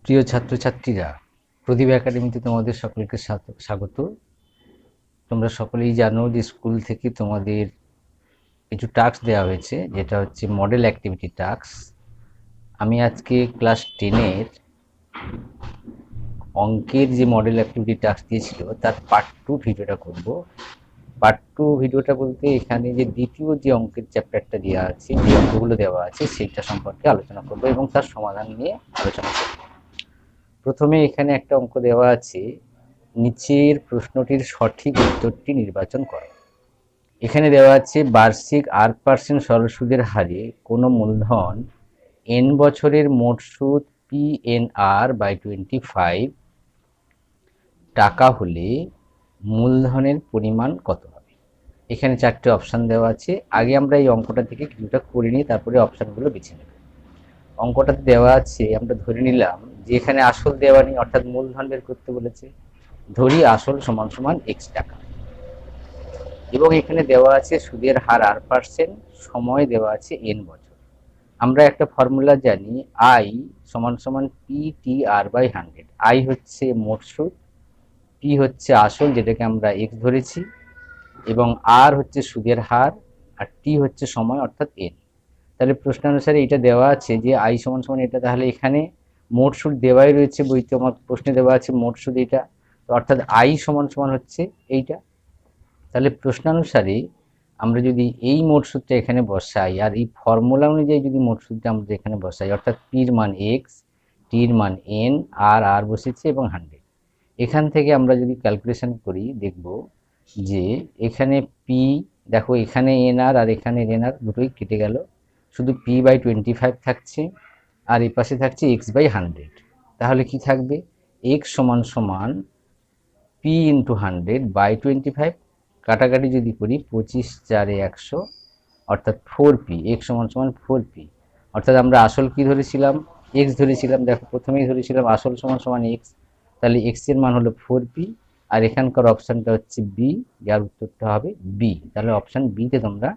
প্রিয় ছাত্রছাত্রীরা, প্রতিভা একাডেমিতে তোমাদের সকলকে স্বাগত। তোমরা সকলেই জানো যে স্কুল থেকে তোমাদের কিছু টাস্ক দেওয়া হয়েছে, যেটা হচ্ছে মডেল অ্যাক্টিভিটি টাস্ক। আমি আজকে ক্লাস 10-এর অঙ্কের যে মডেল অ্যাক্টিভিটি টাস্ক দিয়েছিল তার পার্ট 2 ভিডিওটা করব। পার্ট 2 ভিডিওটা বলতে এখানে যে দ্বিতীয় যে অঙ্কের চ্যাপ্টারটা দেওয়া আছে, যে অঙ্কগুলো দেওয়া আছে সেটা সম্পর্কে আলোচনা করব এবং তার সমাধান নিয়ে আলোচনা করব। প্রথমে এখানে একটা অঙ্ক দেওয়া আছে, নিচের প্রশ্নটির সঠিক উত্তরটি নির্বাচন করো। এখানে দেওয়া আছে বার্ষিক 8% সরল সুদের হারে কোনো মূলধন n বছরের মোট সুদ PNR/25 টাকা হলে মূলধনের পরিমাণ কত হবে। এখানে 4টে অপশান দেওয়া আছে। আগে আমরা এই অঙ্কটা থেকে কিছুটা করে নিই, তারপরে অপশানগুলো বেছে নেব। অঙ্কটাতে দেওয়া আছে, আমরা ধরে নিলাম যে এখানে আসল দেওয়া নেই, অর্থাৎ মূলধন বের করতে বলেছে। ধরি আসল সমান সমান x টাকা, এবং এখানে দেওয়া আছে সুদের হার 8%, সময় দেওয়া আছে n বছর। আমরা একটা ফর্মুলা জানি, i সমান সমান PTR/100। i হচ্ছে মোট সুদ, p হচ্ছে আসল যেটাকে আমরা x ধরেছি, এবং r হচ্ছে সুদের হার, আর t হচ্ছে সময় অর্থাৎ n। তাহলে প্রশ্নানুসারে এটা দেওয়া আছে যে i সমান সমান এটা, তাহলে এখানে মোট সুদ দেওয়াই রয়েছে, বইতে আমার প্রশ্নে দেওয়া আছে মোট সুদ এটা, অর্থাৎ i সমান সমান হচ্ছে এইটা। তাহলে প্রশ্নানুসারে আমরা যদি এই মোট সুদটা এখানে বসাই, আর এই ফর্মুলা অনুযায়ী যদি মোট সুদটা আমরা এখানে বসাই, অর্থাৎ পির মান x, টির মান n, আর বসেছে এবং 100, এখান থেকে আমরা যদি ক্যালকুলেশন করি দেখব যে এখানে পি, দেখো এখানে এনআর আর এখানে এনআর দুটোই কেটে গেল, শুধু p/25 থাকছে, আর এই পাশে থাকছে x/100। তাহলে কি থাকবে, x সমান সমান p × 100/25, কাটাকাটি যদি করি 25 4 100, অর্থাৎ 4p, x সমান সমান 4p। অর্থাৎ আমরা আসল কি ধরেছিলাম, x ধরেছিলাম। দেখো প্রথমেই ধরেছিলাম আসল সমান সমান x, তাহলে x এর মান হলো 4p, আর এখানকার অপশানটা হচ্ছে বি, যার উত্তরটা হবে বি। তাহলে অপশান বিতে তোমরা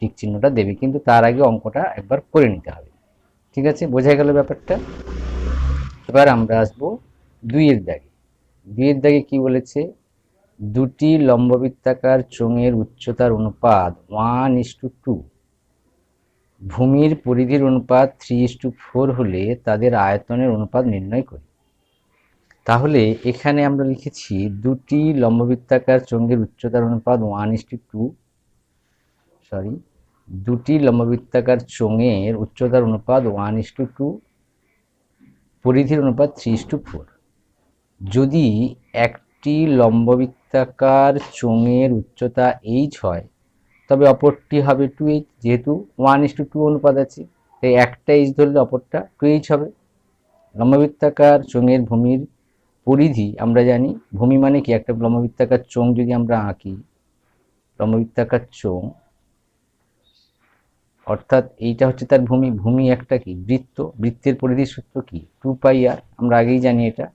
টিক চিহ্নটা দেবে, কিন্তু তার আগে অঙ্কটা একবার করে নিতে হবে। ঠিক আছে, বোঝা গেল ব্যাপারটা। এবার আমরা আসবো 2-এর দাগে। 2-এর দাগে কি বলেছে, দুটি লম্ববৃত্তাকার চোঙের উচ্চতার অনুপাত 1:2, ভূমির পরিধির অনুপাত 3:4 হলে তাদের আয়তনের অনুপাত নির্ণয় করি। তাহলে এখানে আমরা লিখেছি দুটি লম্ববৃত্তাকার চোঙের উচ্চতার অনুপাত 1:2, দুটি লম্ববৃত্তাকার চোঙের উচ্চতার অনুপাত 1:2, পরিধির অনুপাত 3:4। যদি একটি লম্ববৃত্তাকার চোঙের উচ্চতা h হয়, তবে অপরটি হবে 2h, যেহেতু 1:2 অনুপাত আছে, তাই একটা h ধরলে অপরটা 2h হবে। লম্ববৃত্তাকার চোঙের ভূমির পরিধি আমরা জানি, ভূমি মানে কি, একটা লম্ববৃত্তাকার চোঙ যদি আমরা আঁকি, লম্ববৃত্তাকার চোঙ অর্থাৎ এইটা হচ্ছে তার ভূমি। ভূমি একটা কি, বৃত্ত, বৃত্তের পরিধির সূত্র কি, 2πr, আমরা আগেই জানি এটা।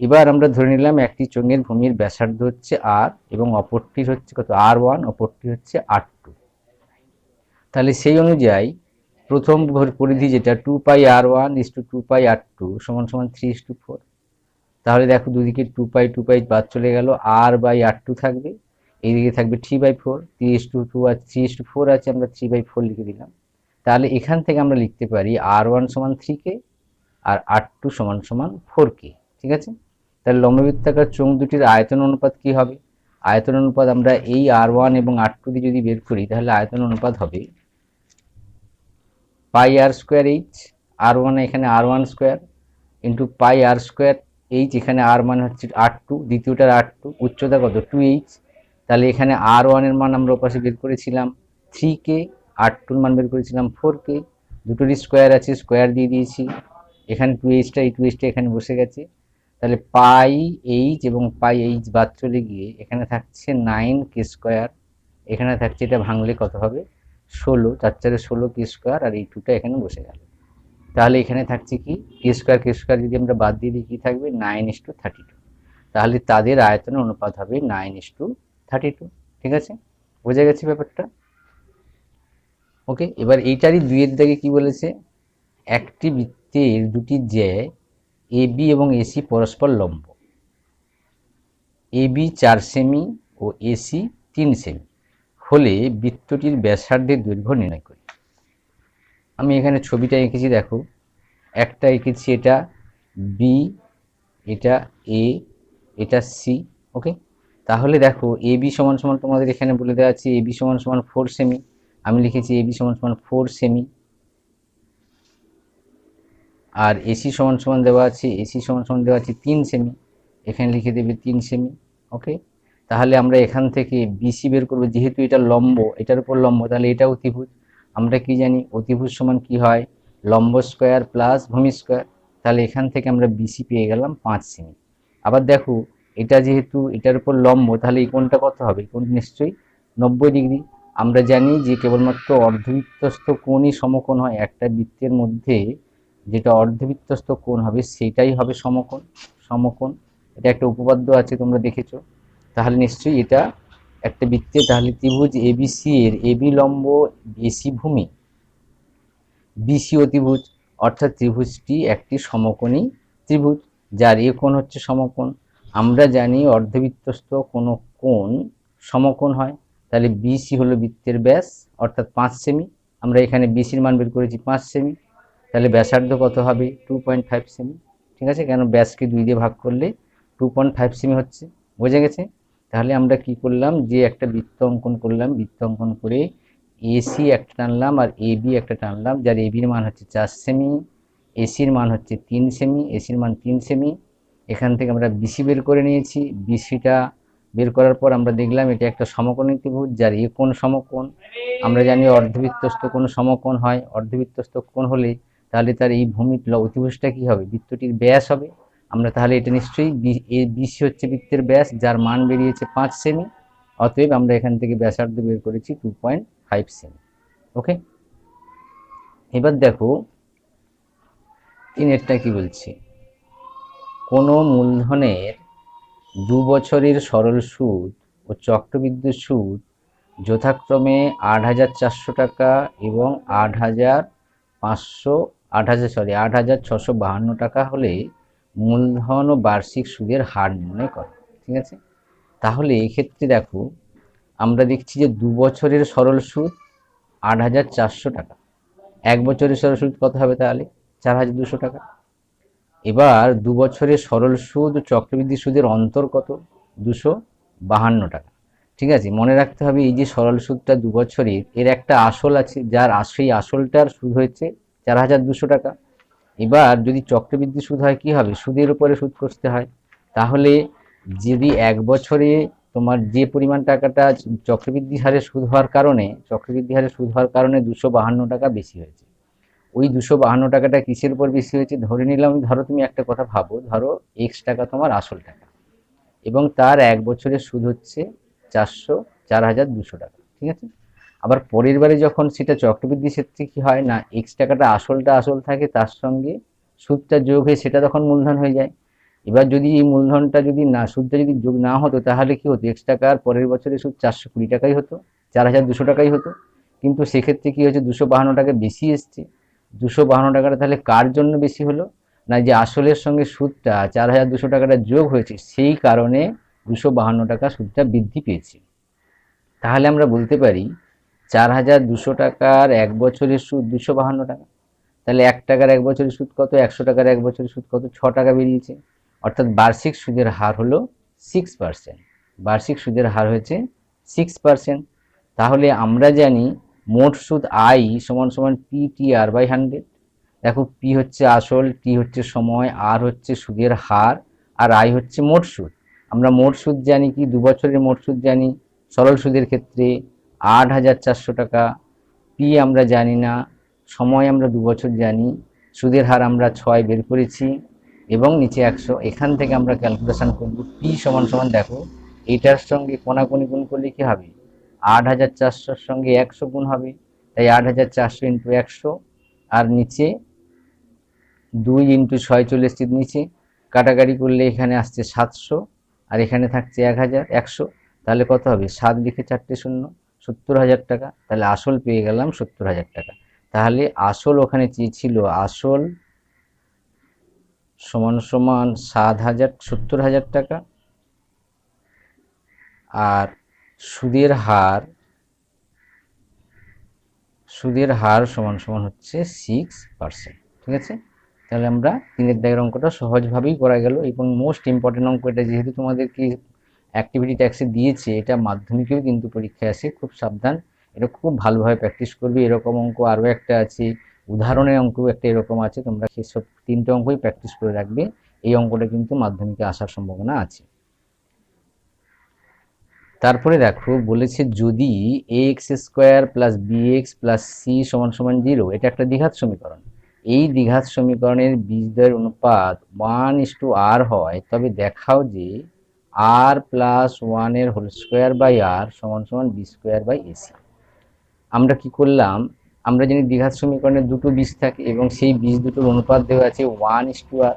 এবার আমরা ধরে নিলাম একটি চোঙের ভূমির ব্যাসার্ধ হচ্ছে r, এবং অপরটির হচ্ছে কত, r1, অপরটি হচ্ছে r2। তাহলে সেই অনুযায়ী প্রথম পরিধি যেটা 2πr1:2πr2 সমান সমান 3:4। তাহলে দেখো দুদিকে 2π বাদ চলে গেল, r/r2 থাকবে, এইদিকে থাকবে 3/4, 3:2 আর 3:4 আছে, আমরা 3/4 লিখে দিলাম। তাহলে এখান থেকে আমরা লিখতে পারি r1 সমান 3k, আর r2 সমান সমান 4k। ঠিক আছে, তাহলে লম্ববৃত্তাকার চোঙ দুটির আয়তন অনুপাত কি হবে, আয়তন অনুপাত আমরা এই r1 এবং r2 দিয়ে যদি বের করি, তাহলে আয়তন অনুপাত হবে πr²h, r1 এখানে r1² ইন্টু πr² h, এখানে r মানে হচ্ছে r2, দ্বিতীয়টার r2, উচ্চতা কত 2h। তাহলে এখানে r1 এর মান আমরা ওপাশে বের করেছিলাম 3k, r2 এর মান বের করেছিলাম 4k, দুটোরই স্কোয়ার আছে, স্কোয়ার দিয়ে দিয়েছি, এখানে 2hটা, এই 2hটা এখানে বসে গেছে। তাহলে πh এবং πh বাদ চলে গিয়ে এখানে থাকছে 9k², এখানে থাকছে, এটা ভাঙলে কত হবে 16, 4 4 16k², আর এই 2টা এখানে বসে গেল। তাহলে এখানে থাকছে কি, k² যদি আমরা বাদ দিয়ে দিই কি থাকবে 9:32। তাহলে তাদের আয়তনের অনুপাত হবে 9:32। ঠিক আছে, বোঝা গেছে ব্যাপারটা। ওকে, এবার এইটারই 2-এর দাগে কি বলেছে, একটি বৃত্তের দুটি জ্যা এবি এবং এসি পরস্পর লম্ব, এবি 4 সেমি ও এসি 3 সেমি হলে বৃত্তটির ব্যাসার্ধের দৈর্ঘ্য নির্ণয় করি। আমি এখানে ছবিটা এঁকেছি, দেখো একটা এঁকেছি এটা বি, এটা এ, এটা সি। ওকে, তাহলে দেখো এবি সমান সমান তোমাদের এখানে বলে দেওয়া আছে এবি সমান সমান 4 সেমি, আমি লিখেছি এবি সমান সমান 4 সেমি। আর এসি সমান সমান দেওয়া আছে, এসি সমান সমান দেওয়া আছে 3 সেমি, এখানে লিখে দেবে 3 সেমি। ওকে, তাহলে আমরা এখান থেকে বিসি বের করবো, যেহেতু এটা লম্ব, এটার উপর লম্ব, তাহলে এটা অতিভুজ। আমরা কি জানি অতিভুজ সমান কি হয়, লম্ব স্কোয়ার প্লাস ভূমি স্কোয়ার। তাহলে এখান থেকে আমরা বিসি পেয়ে গেলাম 5 সেমি। আবার দেখো এটা যেহেতু এটার উপর লম্ব, তাহলে এই কোণটা কত হবে, কোণ নিশ্চয়ই 90 ডিগ্রি। আমরা জানি যে কেবলমাত্র অর্ধবৃত্তস্থ কোণই সমকোণ হয়, একটা বৃত্তের মধ্যে যেটা অর্ধবৃত্তস্থ কোণ হবে সেটাই হবে সমকোণ। সমকোণ এটা একটা উপপাদ্য আছে, তোমরা দেখেছো। তাহলে নিশ্চয়ই এটা একটা বৃত্তে, তাহলে ত্রিভুজ এবিসি এর এবি লম্ব, এসি ভূমি, বিসি অতিভুজ, অর্থাৎ ত্রিভুজটি একটি সমকোণী ত্রিভুজ যার এ কোণ হচ্ছে সমকোণ। আমরা জানি অর্ধবৃত্তস্থ কোনো কোণ সমকোণ হয়, তাহলে বিসি হলো বৃত্তের ব্যাস অর্থাৎ 5 সেমি। আমরা এখানে বিসির মান বের করেছি 5 সেমি, তাহলে ব্যাসার্ধ কত হবে 2.5 সেমি। ঠিক আছে, কেন ব্যাসকে 2 দিয়ে ভাগ করলে 2.5 সেমি হচ্ছে, বোঝা গেছে। তাহলে আমরা কি করলাম, যে একটা বৃত্ত অঙ্কন করলাম, বৃত্ত অঙ্কন করে এসি একটা টানলাম আর এবি একটা টানলাম, যার এবির মান হচ্ছে 4 সেমি, এসির মান হচ্ছে 3 সেমি, এসির মান 3 সেমি। এখান থেকে আমরা বিসি বের করে নিয়েছি, বিসিটা বের করার পর আমরা দেখলাম এটা একটা সমকোণী ত্রিভুজ যার এ কোণ সমকোণ। আমরা জানি অর্ধবৃত্তস্থ কোণ সমকোণ হয়, অর্ধবৃত্তস্থ কোণ হলে তাহলে তার এই ভূমির অতিভুজটা কি হবে, বৃত্তটির ব্যাস হবে। আমরা তাহলে এটা নিশ্চয়ই বিসি হচ্ছে বৃত্তের ব্যাস যার মান বেরিয়েছে 5 সেমি, অতএব আমরা এখান থেকে ব্যাসার্ধ বের করেছি 2.5 সেমি। ওকে, এবার দেখো তিনেরটা কি বলছি, কোনো মূলধনের 2 বছরের সরল সুদ ও চক্রবৃদ্ধি সুদ যথাক্রমে 8,400 টাকা এবং 8,652 টাকা হলে মূলধন ও বার্ষিক সুদের হার নির্ণয় করে। ঠিক আছে, তাহলে এক্ষেত্রে দেখো আমরা দেখছি যে 2 বছরের সরল সুদ 8,400 টাকা, 1 বছরের সরল সুদ কত হবে, তাহলে 4,200 টাকা। এবার 2 বছরের সরল সুদ ও চক্রবৃদ্ধি সুদের অন্তর কত, 252 টাকা। ঠিক আছে, মনে রাখতে হবে এই যে সরল সুদটা 2 বছরের, এর একটা আসল আছে, যার সেই আসলটার সুদ হয়েছে 4,200 টাকা। এবার যদি চক্রবৃদ্ধি সুদ হয় কি হবে, সুদের উপরে সুদ কষতে হয়। তাহলে যদি 1 বছরে তোমার যে পরিমাণ টাকাটা চক্রবৃদ্ধি হারে সুদ হওয়ার কারণে, চক্রবৃদ্ধি হারে সুদ হওয়ার কারণে 252 টাকা বেশি হয়েছে, ওই 252 টাকাটা কিসের উপর বেশি হয়েছে, ধরে নিলাম, ধরো তুমি একটা কথা ভাবো, ধরো এক্স টাকা তোমার আসল টাকা এবং তার 1 বছরের সুদ হচ্ছে 4,200 টাকা। ঠিক আছে, আবার পরের বারে যখন সেটা চক্রবৃদ্ধি ক্ষেত্রে কি হয় না, এক্স টাকাটা আসলটা আসল থাকে, তার সঙ্গে সুদটা যোগ হয়ে সেটা তখন মূলধন হয়ে যায়। এবার যদি এই মূলধনটা যদি না, সুদটা যদি যোগ না হতো, তাহলে কি হতো, এক্স টাকার পরের বছরের সুদ 420 টাকাই হতো, 4,200 টাকাই হতো। কিন্তু সেক্ষেত্রে কি হয়েছে, 252 টাকা বেশি এসছে। 252 টাকাটা তাহলে কার জন্য বেশি হলো, না যে আসলের সঙ্গে সুদটা 4,200 টাকাটা যোগ হয়েছে, সেই কারণে 252 টাকা সুদটা বৃদ্ধি পেয়েছে। তাহলে আমরা বলতে পারি 4,200 টাকার 1 বছরের সুদ 252 টাকা। তাহলে 1 টাকার 1 বছরের সুদ কত, 100 টাকার 1 বছরের সুদ কত, 6 টাকা বেরিয়েছে। অর্থাৎ বার্ষিক সুদের হার হলো 6%, বার্ষিক সুদের হার হয়েছে 6%। তাহলে আমরা জানি মোট সুদ আই সমান সমান পি টি আর বাই 100। দেখো পি হচ্ছে আসল, টি হচ্ছে সময়, আর হচ্ছে সুদের হার, আর আই হচ্ছে মোট সুদ। আমরা মোট সুদ জানি কি, 2 বছরের মোট সুদ জানি সরল সুদের ক্ষেত্রে 8,400 টাকা, পি আমরা জানি না, সময় আমরা 2 বছর জানি, সুদের হার আমরা 6 বের করেছি এবং নিচে 100। এখান থেকে আমরা ক্যালকুলেশন করব পি সমান সমান, দেখো এটার সঙ্গে কোনাকুনি গুণ করলে কি হবে, 8,400-র সঙ্গে 100 গুণ হবে, তাই 8,400 ইন্টু 100, আর নিচে 2 ইন্টু 6 চলে এসছে নিচে, কাটাকাটি করলে এখানে আসছে 700 আর এখানে থাকছে 1,100। তাহলে কত হবে, 7 লিখে 4টে শূন্য, 70,000 টাকা। তাহলে আসল পেয়ে গেলাম 70,000 টাকা। তাহলে আসল ওখানে চেয়েছিল, আসল সমান সমান 70,000 টাকা, আর সুদের হার সমান সমান হচ্ছে 6%। ঠিক আছে, তাহলে আমরা 3 দাগের অঙ্কটা সহজভাবেই করা গেল। এবং মোস্ট ইম্পর্টেন্ট অঙ্ক এটা, যেহেতু তোমাদের কি অ্যাক্টিভিটি ট্যাক্সে দিয়েছে, এটা মাধ্যমিকেও কিন্তু পরীক্ষায় আসে, খুব সাবধান, এটা খুব ভালোভাবে প্র্যাকটিস করবে। এরকম অঙ্ক আরও একটা আছে, উদাহরণের অঙ্ক একটা এরকম আছে, তোমরা সেসব 3টে অঙ্কই প্র্যাকটিস করে রাখবে। এই অঙ্কটা কিন্তু মাধ্যমিকে আসার সম্ভাবনা আছে। তারপরে দেখো বলেছে যদি ax² plus bx plus c সমান সমান 0, এটা একটা দ্বিঘাত সমীকরণ। এই দ্বিঘাত সমীকরণের বীজদ্বয়ের অনুপাত 1:r হয়, তবে দেখাও যে r plus 1 whole square by r সমান সমান b²/ac। আমরা কি করলাম, আমরা জানি দ্বিঘাত সমীকরণের দুটো বীজ থাকে এবং সেই বীজ দুটোর অনুপাত দেওয়া আছে 1:r,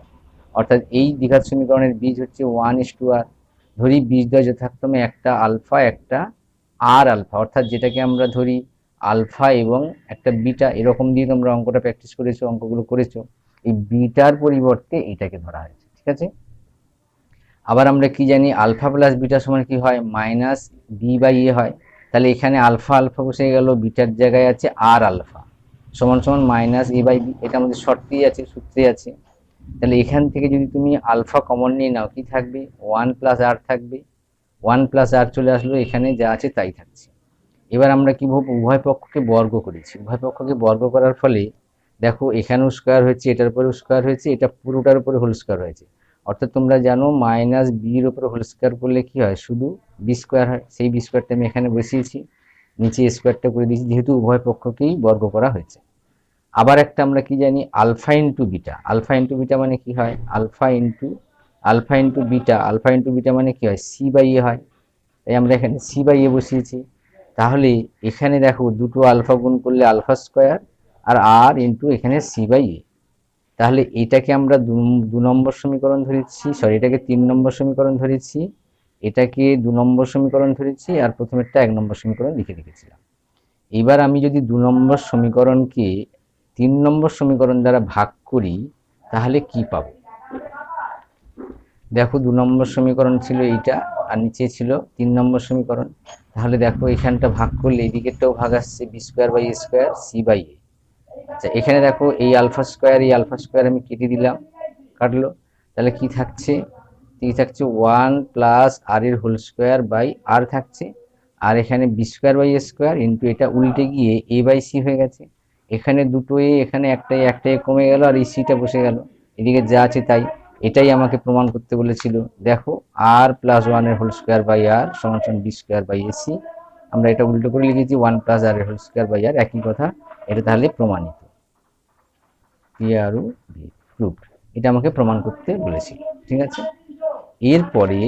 অর্থাৎ এই দ্বিঘাত সমীকরণের বীজ হচ্ছে 1:r। ধরি বীজদ্বয় যথাক্রমে একটা আলফা একটা আর আলফা, অর্থাৎ যেটাকে আমরা ধরি আলফা এবং একটা বিটা, এরকম দিয়ে তোমরা অঙ্কটা প্র্যাকটিস করেছো, অঙ্কগুলো করেছো। এই বিটার পরিবর্তে এটাকে ধরা হয়েছে। ঠিক আছে, আবার আমরা কি জানি, আলফা প্লাস বিটা সমান কি হয়, মাইনাস b/a হয়। তাহলে এখানে আলফা আলফা বসে গেল, বিটার জায়গায় আছে আর আলফা সমান সমান মাইনাস a/b, এটা আমাদের শর্তেই আছে, সূত্রে আছে। তাহলে এখান থেকে যদি তুমি আলফা কমন নিয়ে নাও, কি থাকবে, 1+r থাকবে। 1+r চলে আসলো, এখানে যা আছে তাই থাকছে। এবার আমরা কি ভাববো, উভয় পক্ষকে বর্গ করেছি। উভয় পক্ষকে বর্গ করার ফলে দেখো এখানেও স্কোয়ার হয়েছে, এটার উপরেও স্কোয়ার হয়েছে, এটা পুরোটার উপরে হোল স্কোয়ার হয়েছে। অর্থাৎ তোমরা জানো মাইনাস বির উপরে হোল স্কোয়ার করলে কি হয়, শুধু b² হয়। সেই b² আমি এখানে বসিয়েছি, নিচে স্কোয়ারটা করে দিয়েছি, যেহেতু উভয় পক্ষকেই বর্গ করা হয়েছে। আবার একটা আমরা কি জানি, alpha into beta. Alpha into beta মানে কি হয়, আলফা ইন্টু বিটা মানে কি হয়, c/a হয়। তাই আমরা এখানে c/a বসিয়েছি। তাহলে এখানে দেখো দুটো আলফা গুণ করলে আলফা স্কোয়ার, আর আর ইন্টু এখানে c/a। তাহলে এটাকে আমরা 2 নম্বর সমীকরণ ধরেছি, সরি এটাকে 3 নম্বর সমীকরণ ধরেছি, এটাকে 2 নম্বর সমীকরণ ধরেছি, আর প্রথমেরটা 1 নম্বর সমীকরণ লিখে রেখেছিলাম। এবার আমি যদি 2 নম্বর সমীকরণকে 3 নম্বর সমীকরণ দ্বারা ভাগ করি, তাহলে কি পাবো, দেখো 2 নম্বর সমীকরণ ছিল এইটা, আর নিচে ছিল 3 নম্বর সমীকরণ। তাহলে দেখো এখানটা ভাগ করলে এদিকেরটাও ভাগ আসছে, b²/a² c/a। আচ্ছা, এখানে দেখো এই আলফা স্কোয়ার আমি কেটে দিলাম, কাটলো। তাহলে কি থাকছে, 1+r এর হোল স্কোয়ার বাই r থাকছে, আর এখানে b²/a² ইন্টু এটা উল্টে গিয়ে a/c হয়ে গেছে। এখানে দুটো এ, এখানে একটাই কমে গেল, আর এই সিটা বসে গেল, এদিকে যা আছে তাই। এটাই আমাকে প্রমাণ করতে বলেছিল। দেখো r+1 এর হোল স্কোয়ার বাই r সমান সমান b²/ac। আমরা এটা উল্টো করে লিখেছি 1+r এর হোল স্কোয়ার বাই r, একই কথা। এটা তাহলে প্রমাণিত, প্রুভড, এটা আমাকে প্রমাণ করতে বলেছিল। ঠিক আছে, এরপরে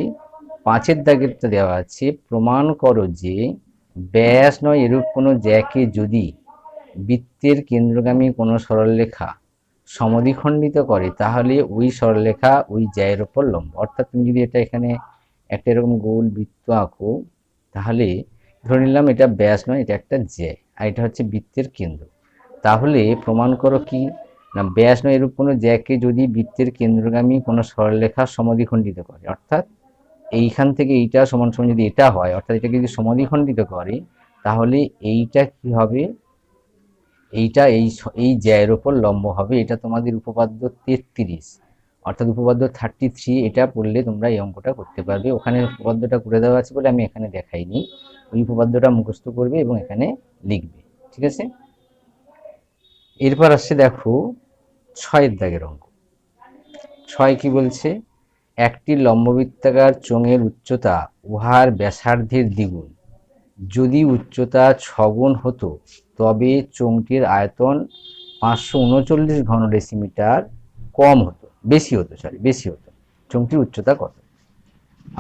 5 দাগেরটা দেওয়া আছে, প্রমাণ করো যে ব্যাস নয় এরূপ কোনো জ্যাকে যদি বৃত্তের কেন্দ্রগামী কোনো সরলরেখা সমদ্বিখণ্ডিত করে, তাহলে ওই সরলরেখা ওই জ্যায়ের ওপর লম্ব। অর্থাৎ তুমি যদি এটা এখানে একটা এরকম গোল বৃত্ত আঁকো, তাহলে ধরে নিলাম এটা ব্যাস নয়, এটা একটা জ্যা, আর এটা হচ্ছে বৃত্তের কেন্দ্র। তাহলে প্রমাণ করো কি না, ব্যাস নয় এরূপ কোনো জ্যাকে যদি বৃত্তের কেন্দ্রগামী কোনো সরলরেখা সমদ্বিখণ্ডিত করে, অর্থাৎ এইখান থেকে এইটা সমান সমান যদি এটা হয়, অর্থাৎ এটাকে যদি সমদ্বিখণ্ডিত করে, তাহলে এইটা কি হবে, এইটা এই জ্যায়ের ওপর লম্ব হবে। এটা তোমাদের উপপাদ্য 33, অর্থাৎ উপপাদ্য 33, এটা পড়লে তোমরা এই অঙ্কটা করতে পারবে। ওখানে উপপাদ্যটা করে দেওয়া আছে বলে আমি এখানে দেখাইনি, ওই উপপাদ্যটা মুখস্থ করবে এবং এখানে লিখবে। ঠিক আছে, এরপর আসছে দেখো 6 দাগের অঙ্ক। 6 কি বলছে, একটি লম্ববৃত্তাকার চোঙের উচ্চতা উহার ব্যাসার্ধের দ্বিগুণ। যদি উচ্চতা 6 গুণ হতো, তবে চোঙটির আয়তন 539 ঘন ডেসিমিটার বেশি হতো। চোঙটির উচ্চতা কত?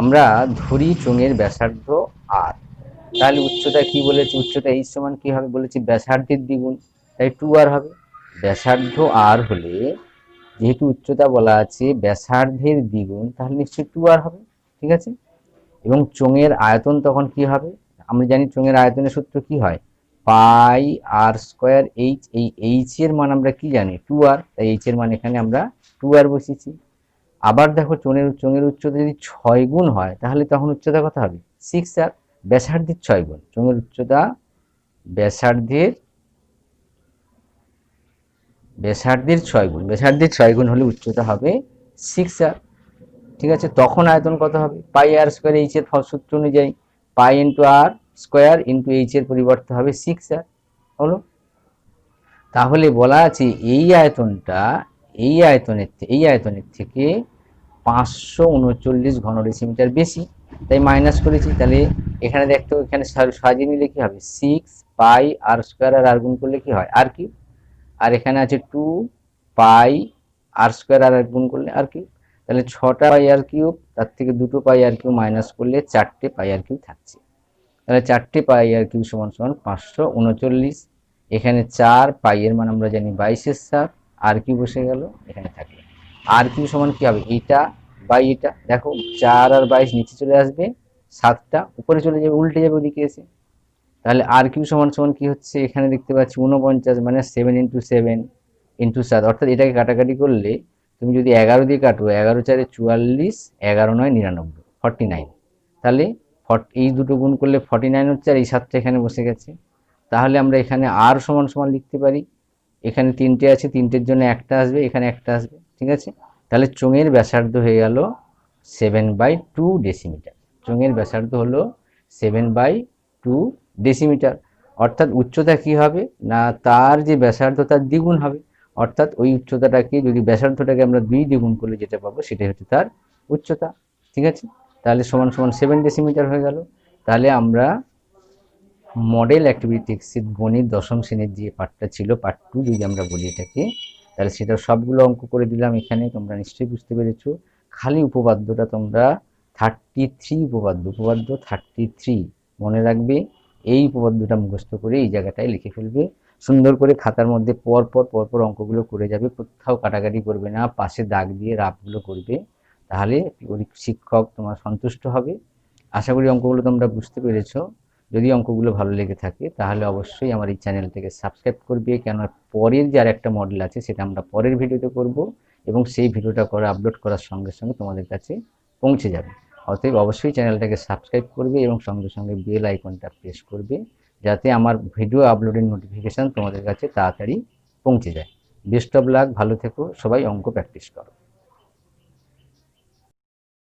আমরা ধরি চোঙের ব্যাসার্ধ r, তাহলে উচ্চতা কি বলেছে, উচ্চতা h সমান কি হবে বলেছি, ব্যাসার্ধের দ্বিগুণ, তাই 2r হবে। ব্যাসার্ধ r হলে, যেহেতু উচ্চতা বলা আছে ব্যাসার্ধের দ্বিগুণ, তাহলে নিশ্চয়ই 2r হবে। ঠিক আছে, এবং চোঙের আয়তন তখন কি হবে, আমরা জানি চোঙের আয়তনের সূত্র কি হয়, πr²h। এই h এর মান আমরা কি জানি, 2r, তাই h এর মান এখানে আমরা 2r বসিয়েছি। আবার দেখো চোঙের উচ্চতা যদি 6 গুণ হয় তাহলে তখন উচ্চতা কত হবে? 6r। ব্যাসার্ধের 6 গুণ, চোঙের উচ্চতা ব্যাসার্ধের 6 গুণ, ব্যাসার্ধের 6 গুণ হলে উচ্চতা হবে 6r। ঠিক আছে, তখন আয়তন কত হবে? পাই আর স্কোয়ার এইচ এর সূত্র অনুযায়ী পাই ইন্টু আর স্কোয়ার ইন্টু এইচ এর পরিবর্তে হবে 6r। হলো। তাহলে বলা আছে এই আয়তনের থেকে 539 ঘন ডেসিমিটার বেশি, তাই মাইনাস করেছি। তাহলে এখানে দেখতে, এখানে সাজিয়ে নিলে কি হবে? 6 পাই আর স্কোয়ার আর গুণ করলে কি হয়? আর কিউব। আর এখানে আছে 2 পাই আর স্কোয়ার আর গুণ করলে আর কিউব। তাহলে 6টা পাই আর কিউব, তার থেকে 2টো পাই আর কিউব মাইনাস করলে 4টে পাই আর কিউব থাকছে। তাহলে 4টে পাই আর কিউব সমান সমান 539। এখানে 4 পাই এর মান আমরা জানি 22/7, আর কিউব বসে গেল এখানে থাকলো। আর কিউব সমান কি হবে? এইটা বাই এটা। দেখো 4 আর 22 নিচে চলে আসবে, 7টা উপরে চলে যাবে, উল্টে যাবে ওদিকে এসে। তাহলে আর কিউ সমান সমান কি হচ্ছে? এখানে দেখতে পাচ্ছি 49 মানে 7 ইন্টু 7 ইন্টু 7, অর্থাৎ এটাকে কাটাকাটি করলে তুমি যদি 11 দিয়ে কাটো, 11 4 44, 11 9 99, 49। তাহলে এই দুটো গুণ করলে 49 হচ্ছে, আর এই 7টা এখানে বসে গেছে। তাহলে আমরা এখানে আর সমান সমান লিখতে পারি, এখানে 3টে আছে, 3টের জন্য একটা আসবে, এখানে একটা আসবে। ঠিক আছে, তাহলে চোঙের ব্যাসার্ধ হয়ে গেল 7/2 ডেসিমিটার। চোঙের ব্যাসার্ধ হলো 7/2 ডেসিমিটার। অর্থাৎ উচ্চতা কি হবে না, তার যে ব্যাসার্ধ তার দ্বিগুণ হবে। অর্থাৎ ওই উচ্চতাটাকে যদি ব্যাসার্ধটাকে আমরা 2 দ্বিগুণ করলে যেটা পাবো সেটাই হচ্ছে তার উচ্চতা। ঠিক আছে, তাহলে সমান সমান 7 ডেসিমিটার হয়ে গেল। তাহলে আমরা মডেল অ্যাক্টিভিটি গণিত 10ম শ্রেণীর যে পার্টটা ছিল, পার্ট 2 যদি আমরা বলি এটাকে, তাহলে সেটা সবগুলো অঙ্ক করে দিলাম এখানে। তোমরা নিশ্চয়ই বুঝতে পেরেছো। খালি উপপাদ্যটা তোমরা 33 উপপাদ্য 33 মনে রাখবে। এই উপপাদ্যটা মুখস্থ করে এই জায়গাটায় লিখে ফেলবে। সুন্দর করে খাতার মধ্যে পরপর অঙ্কগুলো করে যাবে, কোথাও কাটাকাটি করবে না, পাশে দাগ দিয়ে রাফগুলো করবে। তাহলে শিক্ষক তোমার সন্তুষ্ট হবে। আশা করি অঙ্কগুলো তোমরা বুঝতে পেরেছো। যদি অঙ্কগুলো ভালো লেগে থাকে তাহলে অবশ্যই আমার এই চ্যানেলটাকে সাবস্ক্রাইব করবে, কেন পরের যে আরেকটা মডেল আছে সেটা আমরা পরের ভিডিওতে করব, এবং সেই ভিডিওটা আপলোড করার সঙ্গে সঙ্গে তোমাদের কাছে পৌঁছে যাবে। অতএব অবশ্যই চ্যানেলটাকে সাবস্ক্রাইব করবে এবং সঙ্গে সঙ্গে বেল আইকনটা প্রেস করবে, যাতে আমার ভিডিও আপলোডের নোটিফিকেশান তোমাদের কাছে তাড়াতাড়ি পৌঁছে যায়। বেস্ট অফ লাক, ভালো থেকো সবাই, অঙ্ক প্র্যাকটিস করো।